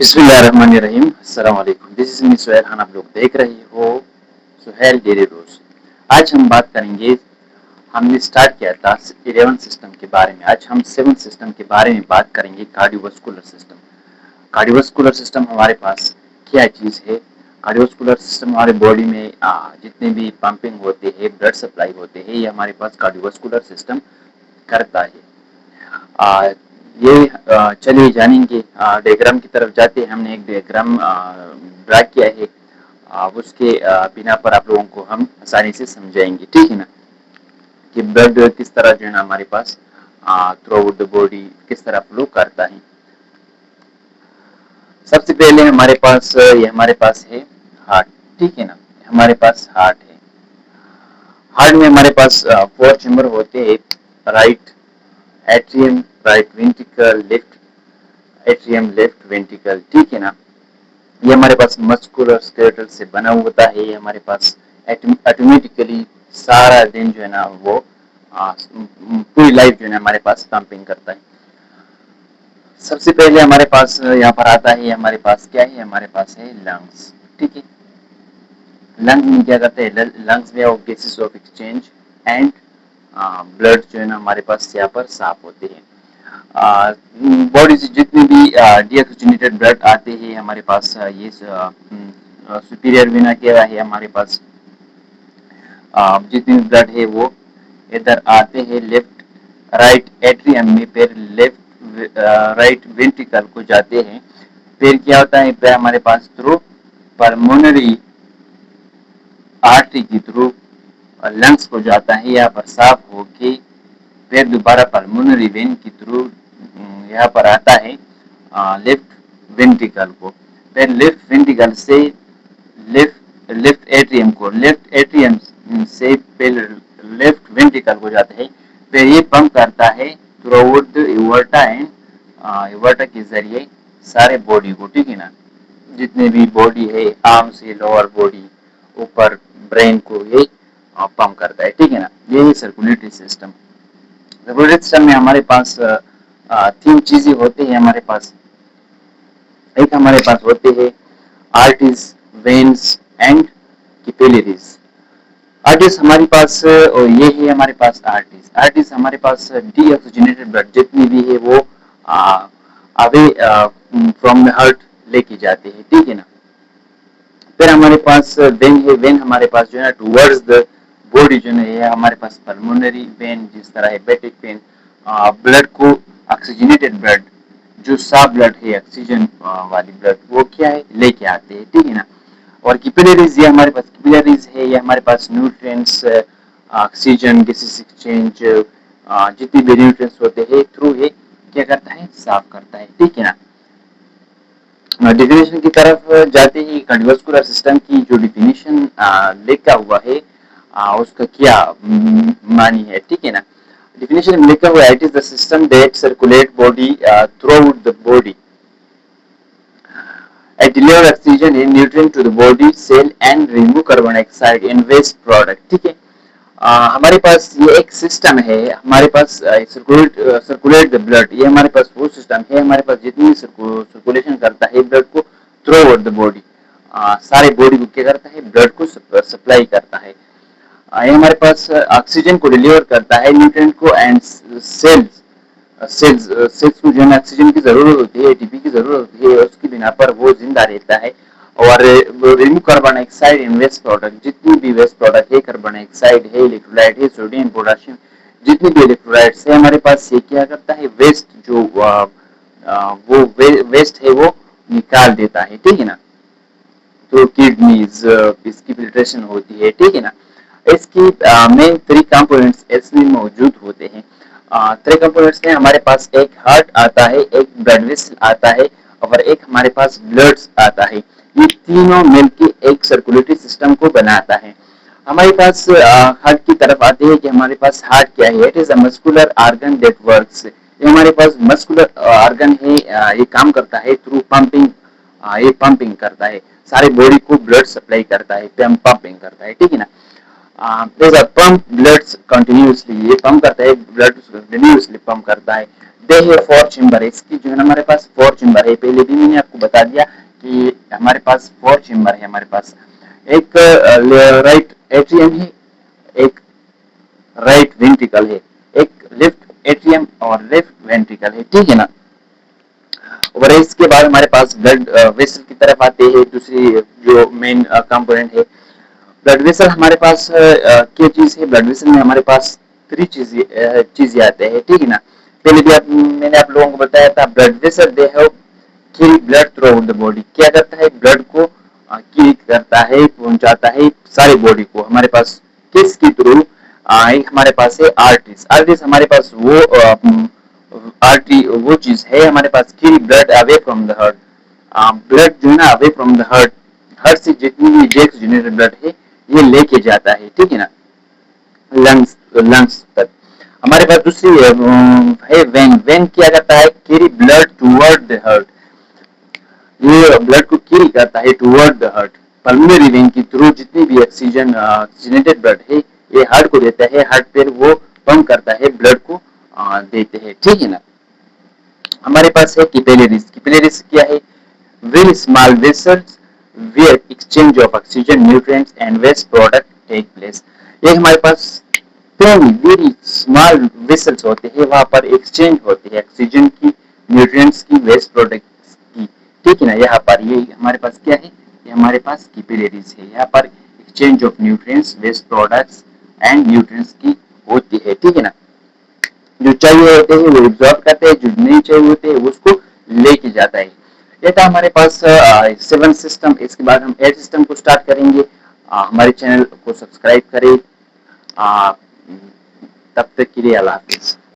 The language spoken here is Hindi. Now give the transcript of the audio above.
बिस्मिल्लाहिर्रहमानिर्रहीम। अस्सलाम वालेकुम। This is me Suhail Khan. आप लोग देख रहे हो सुहैल डेली रोज। आज हम बात करेंगे, हमने स्टार्ट किया था 11 सिस्टम के बारे में। आज हम 7 सिस्टम के बारे में बात करेंगे, कार्डियोवास्कुलर सिस्टम। कार्डियोवास्कुलर सिस्टम हमारे पास क्या चीज़ है? कार्डियोवास्कुलर सिस्टम हमारे बॉडी में जितने भी पंपिंग होते हैं, ब्लड सप्लाई होते हैं, ये हमारे पास कार्डियोवास्कुलर सिस्टम करता है। चलिए जानेंगे। डायग्राम की तरफ जाते हैं। हमने एक डायग्राम ड्रा किया है, उसके बिना पर आप लोगों को हम आसानी से समझाएंगे, ठीक है ना, कि ब्लड किस तरह जो है ना हमारे pass through out the body किस तरह फ्लो करता है। सबसे पहले हमारे पास है हार्ट, ठीक है ना। हमारे पास हार्ट है। हार्ट में हमारे पास 4 चैम्बर होते हैं। Right atrium, right ventricle, left atrium, left ventricle, ठीक है ना। ये हमारे पास मस्कुलर स्केलेटल से बना होता है। ये हमारे पास ऑटोमेटिकली सारा दिन जो है ना वो पूरी लाइफ जो है ना हमारे पास पंपिंग करता है। सबसे पहले हमारे पास यहाँ पर आता है, हमारे पास क्या है? हमारे पास है लंग्स, ठीक है। लंग्स में क्या करते हैं? लंग्स में gases of exchange and blood जो है ना हमारे पास यहाँ पर साफ होते हैं। बॉडी से जितने भी डीऑक्सीजनेटेड ब्लड आते हैं हमारे पास, ये सुपीरियर वेना क्या है हमारे पास, जितने भी ब्लड है वो इधर आते हैं लेफ्ट राइट एट्रियम में, फिर लेफ्ट राइट वेंट्रिकल को जाते हैं। फिर क्या होता है? फिर हमारे पास थ्रू पल्मोनरी आर्टरी के थ्रू लंग्स को जाता है, यहाँ पर साफ होके फिर दोबारा पल्मोनरी वेन के थ्रू यहाँ पर आता है लेफ्ट वेंट्रिकल को। फिर लेफ्ट वेंट्रिकल से लेफ्ट एट्रियम को, लेफ्ट एट्रियम से फिर लेफ्ट वेंट्रिकल को जाता है। फिर ये पंप करता है through out the aorta and aorta के जरिए सारे बॉडी को, ठीक है ना। जितने भी बॉडी है, आर्म से लोअर बॉडी, ऊपर ब्रेन को ये पंप करता है, ठीक है ना। ये सर्कुलेटरी सिस्टम। सर्कुलेटरी सिस्टम में हमारे पास 3 चीजें होती है हमारे पास। एक हमारे पास होते हैं arteries, veins and capillaries. Arteries हमारे पास, और ये है हमारे पास आर्टरीज। आर्टरीज हमारे पास डीऑक्सीजनेटेड ब्लड जितनी भी है वो अवे फ्रॉम द हार्ट लेके जाते हैं, ठीक है ना। फिर हमारे पास वेन है। वेन हमारे पास जो है टुवर्ड्स द बॉडी जो है हमारे पास पल्मोनरी वेन, जिस तरह हेपेटिक वेन ब्लड को ऑक्सीजनेटेड ब्लड, जो साफ ब्लड है ऑक्सीजन वाली ब्लड, वो क्या है लेके आते हैं, ठीक है ना। और कैपिलरीज, ये हमारे पास कैपिलरीज है, ये हमारे पास न्यूट्रिएंट्स, ऑक्सीजन, गैसेस एक्सचेंज, जितने भी न्यूट्रिएंट्स होते हैं थ्रू ये क्या करता है? साफ करता है, ठीक है ना। डिफिनेशन की तरफ जाते ही कार्डियोवास्कुलर सिस्टम की जो डिफिनेशन लिखा हुआ है उसका क्या मानी है, ठीक है ना। डिफिनेशन में लिखा हुआ है, it is the system that circulate body through out the body and deliver oxygen and nutrient to the body cell and remove carbon dioxide and waste product, ठीक है। हमारे पास ये एक सिस्टम है, हमारे पास सर्कुलेट द ब्लड, ये हमारे पास वो सिस्टम है। हमारे पास जितनी सर्कुलेशन करता है ब्लड को थ्रू आउट द बॉडी, सारे बॉडी को क्या करता है? ब्लड को सप्लाई करता है। ये हमारे पास ऑक्सीजन को डिलीवर करता है, न्यूट्रिएंट को, एंड सेल्स को जो है ऑक्सीजन की जरूरत होती है, एटीपी की जरूरत होती है, उसकी बिना पर वो जिंदा रहता है। और remove carbon dioxide in waste product, जितनी भी वेस्ट प्रोडक्ट है, कार्बन डाइऑक्साइड है, इलेक्ट्रोलाइट है, सोडियम, पोटेशियम, जितनी भी इलेक्ट्रोलाइट्स है हमारे पास, ये क्या करता है? वेस्ट जो वो वेस्ट है वो निकाल देता है, ठीक है ना। तो किडनीज इसकी फिल्ट्रेशन होती है, ठीक है ना। इसकी मेन 3 कंपोनेंट्स इसमें मौजूद होते हैं। 3 कंपोनेंट्स में हमारे पास एक हार्ट आता है, एक ब्लड वेसल आता है, और एक हमारे पास ब्लड आता है। ये तीनों मिलकर एक सर्कुलेटरी सिस्टम को बनाता है। हमारे पास हार्ट की तरफ आते हैं कि हमारे पास हार्ट क्या है? It is a muscular organ that works. ये हमारे पास मस्कुलर ऑर्गन है, ये काम करता है थ्रू पंपिंग। ये पंपिंग करता है, सारे बॉडी को ब्लड सप्लाई करता है, पंपिंग करता है, ठीक है ना। there's a pump bloods continuously, ये पंप करता है ब्लड कंटिन्यूसली पंप करता है। दे है 4 चेम्बर, इसकी जो है ना हमारे पास 4 चेम्बर है। पहले भी मैंने आपको बता दिया कि हमारे पास 4 चेम्बर है। हमारे पास एक राइट एट्रियम है, एक राइट वेंट्रिकल है, एक लेफ्ट एट्रियम और लेफ्ट वेंट्रिकल है, ठीक है ना। और इसके बाद हमारे पास ब्लड वेसल की तरफ आते हैं। दूसरी जो मेन कंपोनेंट है ब्लड वेसल, हमारे पास क्या चीज है, ब्लड वेसल में हमारे पास 3 चीजें आते हैं, ठीक है ना। पहले भी मैंने आप लोगों को बताया था blood vessel they have carry blood through out the body, क्या करता है ब्लड को कैरी करता है, पहुंचाता है सारी बॉडी को। हमारे पास किसके थ्रू, एक हमारे पास है आर्टरीज। आर्टरीज हमारे पास वो आर्टरी वो चीज है हमारे पास carry blood away from the heart, blood जो है ना away from the heart, heart से जितनी भी डेक्सोजेनेटेड ब्लड है ये लेके जाता है, ठीक है ना, लंग्स तक। हमारे पास दूसरी है वेन। वेन क्या करता है, carry blood toward the heart, ये ब्लड को कैरी करता है toward the heart. Pulmonary vein के थ्रू जितनी भी ऑक्सीजनेटेड ब्लड है ये हार्ट को देता है, हार्ट पर वो पंप करता है ब्लड को देते हैं, ठीक है ना। हमारे पास है कैपिलरीज। कैपिलरीज क्या है, very small vessels where exchange of oxygen, nutrients and waste product take place. ये हमारे पास वेरी स्मॉल वेसल्स होते हैं, वहां पर एक्सचेंज होती है ऑक्सीजन की, न्यूट्रिएंट्स की, वेस्ट प्रोडक्ट्स की, ठीक है ना। यहाँ पर ये हमारे पास क्या है, ये हमारे पास कैपिलरीज है। यहाँ पर exchange of nutrients, waste products and nutrients की होती है, ठीक है ना। जो चाहिए होते हैं वो एब्जॉर्ब करते हैं, जो नहीं चाहिए होते हैं उसको लेके जाता है। ये था हमारे पास 7 सिस्टम। इसके बाद हम 8 सिस्टम को स्टार्ट करेंगे। हमारे चैनल को सब्सक्राइब करें। तब तक के लिए अल्लाह हाफिज।